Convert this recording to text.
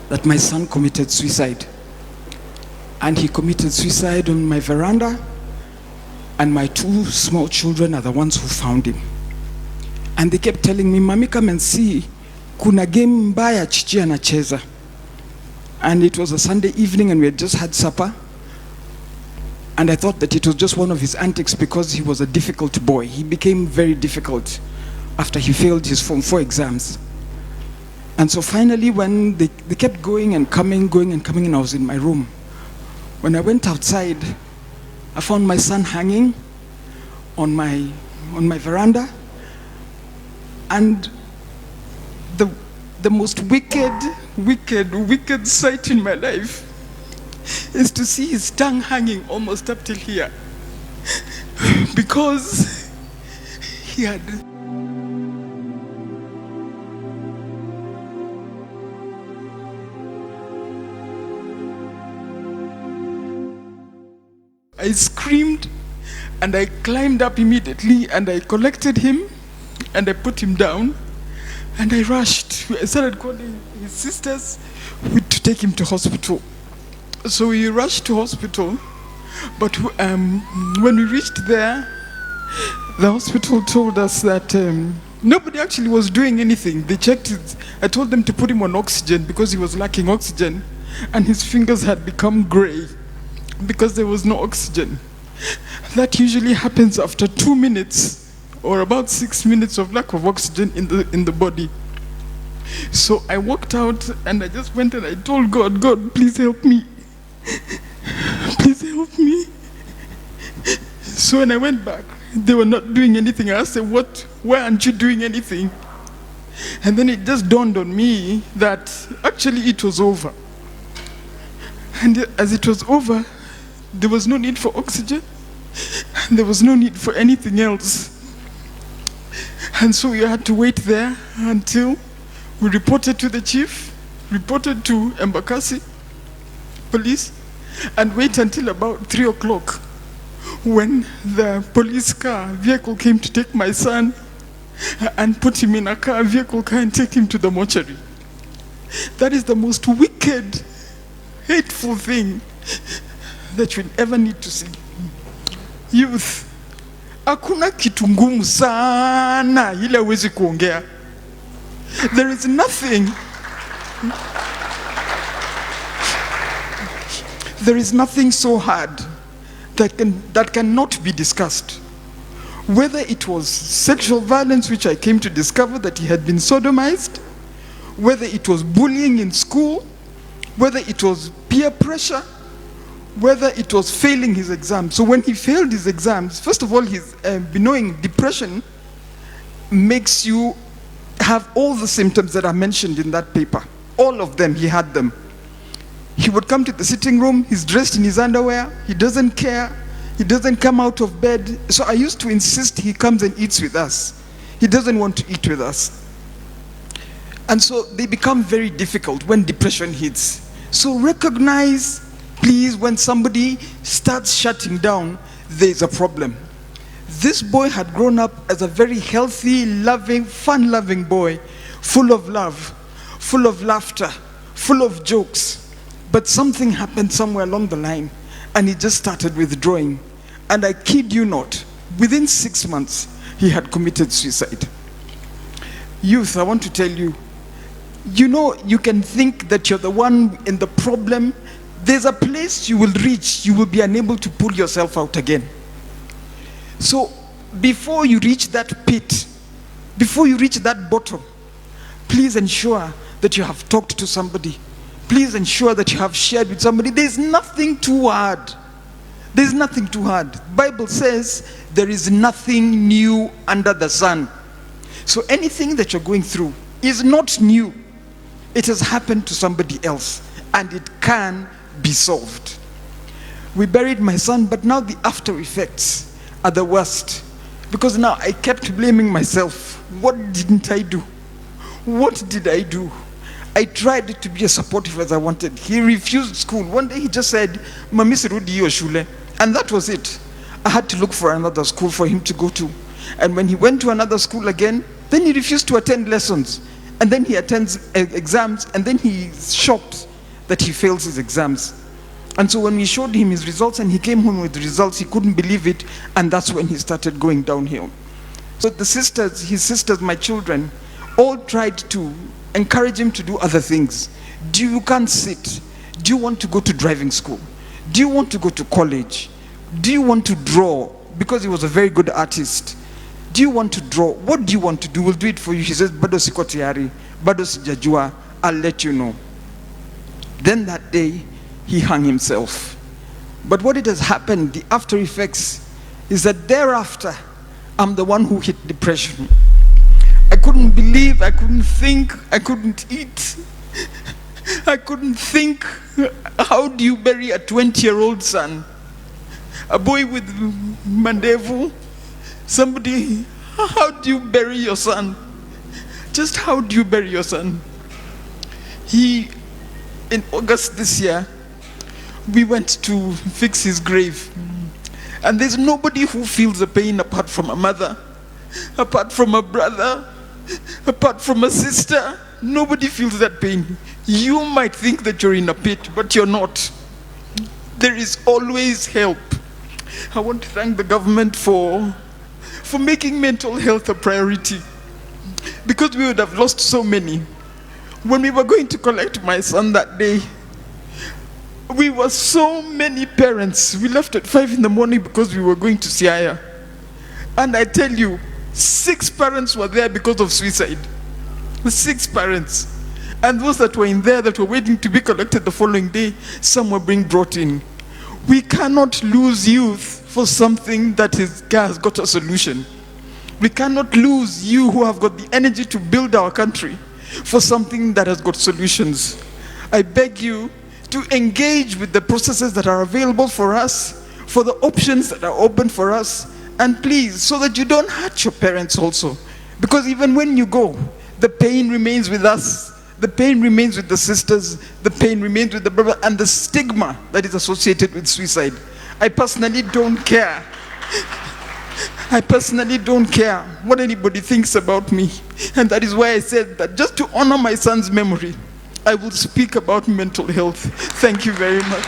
that my son committed suicide. And he committed suicide on my veranda, and my 2 small children are the ones who found him. And they kept telling me, "Mami, come and see, kuna game mbaya chichi anacheza." And it was a Sunday evening and we had just had supper. And I thought that it was just one of his antics because he was a difficult boy. He became very difficult after he failed his Form 4 exams. And so finally, when they kept going and coming, and I was in my room. When I went outside, I found my son hanging on my veranda. And the most wicked sight in my life is to see his tongue hanging almost up till here. Because he had... I screamed and I climbed up immediately and I collected him and I put him down and I rushed. I started calling his sisters to take him to hospital. So we rushed to hospital, but when we reached there, the hospital told us that nobody actually was doing anything. They checked it. I told them to put him on oxygen because he was lacking oxygen and his fingers had become gray because there was no oxygen. That usually happens after 2 minutes or about 6 minutes of lack of oxygen in the body. So I walked out and I just went and I told God, "God, please help me. Please help me." So when I went back, they were not doing anything. I asked them, "Why aren't you doing anything?" And then it just dawned on me that actually it was over. And as it was over, there was no need for oxygen. There was no need for anything else. And so we had to wait there until we reported to the chief, reported to Embakasi police, and wait until about 3 o'clock when the police vehicle came to take my son and put him in a vehicle car and take him to the mortuary. That is the most wicked, hateful thing that you'll ever need to see. Youth, hakuna kitu ngumu sana ile huwezi kuongea. There is nothing so hard that cannot be discussed. Whether it was sexual violence, which I came to discover that he had been sodomized, whether it was bullying in school, whether it was peer pressure, whether it was failing his exams. So when he failed his exams, first of all, his benign depression makes you have all the symptoms that are mentioned in that paper. All of them, he had them. He would come to the sitting room, he's dressed in his underwear, he doesn't care, he doesn't come out of bed. So I used to insist he comes and eats with us. He doesn't want to eat with us. And so they become very difficult when depression hits. So recognize, please, when somebody starts shutting down, there's a problem. This boy had grown up as a very healthy, loving, fun-loving boy, full of love, full of laughter, full of jokes. But something happened somewhere along the line, and he just started withdrawing. And I kid you not, within 6 months, he had committed suicide. Youth, I want to tell you, you know, you can think that you're the one in the problem. There's a place you will reach, you will be unable to pull yourself out again. So before you reach that pit, before you reach that bottom, please ensure that you have talked to somebody. Please ensure that you have shared with somebody. There's nothing too hard. There's nothing too hard. The Bible says there is nothing new under the sun. So anything that you're going through is not new. It has happened to somebody else, and it can be solved. We buried my son, but now the after effects are the worst, because now I kept blaming myself. What didn't I do? What did I do? I tried to be as supportive as I wanted. He refused school. One day he just said, "Mami sirudi hiyo shule." And that was it. I had to look for another school for him to go to. And when he went to another school again, then he refused to attend lessons. And then he attends exams, and then he's shocked that he fails his exams. And so when we showed him his results and he came home with the results, he couldn't believe it, and that's when he started going downhill. So the sisters, his sisters, my children, all tried to encourage him to do other things. You can't sit. Do you want to go to driving school? Do you want to go to college? Do you want to draw? Because he was a very good artist. Do you want to draw? What do you want to do? We'll do it for you. He says, bado siko tayari, bado sijajua, I'll let you know. Then that day, he hung himself. But what it has happened, the after effects, is that thereafter, I'm the one who hit depression. I couldn't believe, I couldn't think, I couldn't eat. I couldn't think, how do you bury a 20-year-old son? A boy with mandevu? Somebody, how do you bury your son? Just how do you bury your son? In August this year, we went to fix his grave. And there's nobody who feels the pain apart from a mother, apart from a brother, apart from a sister. Nobody feels that pain. You might think that you're in a pit, but you're not. There is always help. I want to thank the government for making mental health a priority, because we would have lost so many. When we were going to collect my son that day, we were so many parents. We left at 5 in the morning because we were going to Siaya. And I tell you, 6 parents were there because of suicide. 6 parents. And those that were in there that were waiting to be collected the following day, some were being brought in. We cannot lose youth for something that has got a solution. We cannot lose you who have got the energy to build our country for something that has got solutions. I beg you to engage with the processes that are available for us, for the options that are open for us, and please, so that you don't hurt your parents also. Because even when you go, the pain remains with us. The pain remains with the sisters, the pain remains with the brother, and the stigma that is associated with suicide. I personally don't care. I personally don't care what anybody thinks about me. And that is why I said that just to honor my son's memory, I will speak about mental health. Thank you very much.